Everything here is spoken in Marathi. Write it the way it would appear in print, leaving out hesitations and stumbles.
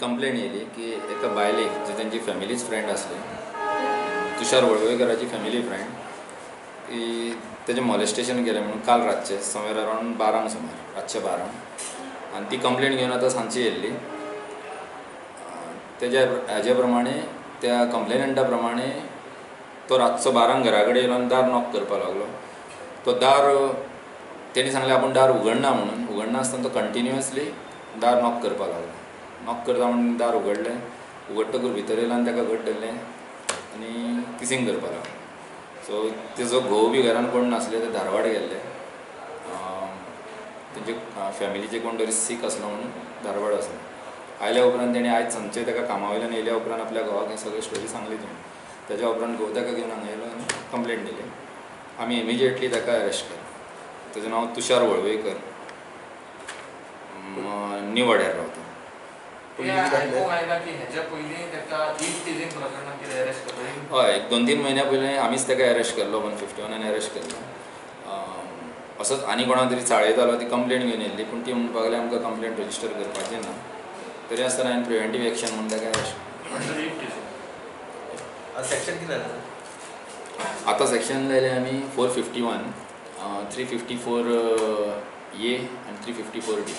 कंप्लेंट येयली की एका बायलेक जी त्यांची फॅमिलीच फ्रेंड आसली, तुषार वळवयकराची फॅमिली फ्रेंड, की तेजें मॉलेस्टेशन केलें म्हणून काल रातचे समवेर अरावंड 12 सुमार, रातचे 12, आनी ती कंप्लेंट घेवन आतां सांजची येयल्ली. हाजे प्रमाणे त्या कंप्लेनंटा प्रमाणे तो रातचो 12 घरा कडेन येवन दार नॉक करपाक लागलो. तो दार तेणी सांगलें आपूण दार उगडना म्हणून. उगडना आसतना तो कंटिन्युअसली दार नॉक करपाक लागलो. नॉक करता म्हणून दार उगडलें. उगडटकूच भितर येयलो आनी ताका घट धरलें आनी किसिंग करपाक लागलो. सो तेजो घोव बी घरान कोण नासले, ते धारवाड गेल्ले. तेंचे फॅमिलीचे कोण तरी सीक आसलो म्हणून धारवाड आसलो. आयल्या उपरांत तेणी आयज सांजचें ताका कामा वयल्यान येयल्या उपरांत आपल्या घोवाक हें सगळी स्टोरी सांगली तेणी. तेज्या उपरांत घोव ताका घेवन हांगा येयलो आनी कंप्लेंट दिली. आमी इमिजिएटली ताका अरेस्ट केलो. तेजें नांव तुषार वळवयकर, न्यू वाड्यार रावता. हय, 1-2-3 म्हयन्या पयलीं आमीच ताका अरेस्ट केल्लो. 151 अरेस्ट केल्लो. असोच आनी कोणा तरी चाळयतालो, ती कंप्लेंट घेवन येयल्ली, पूण ती म्हणपाक लागली आमकां कंप्लेंट रजिस्टर करपाची ना. तरी आसतना हांवें प्रिव्हेंटीव एक्शन म्हणून ताका अरेस्ट केलो. सेक्शन कितें जालें? आतां सेक्शन लायले आमी 451, 354A आनी 354D.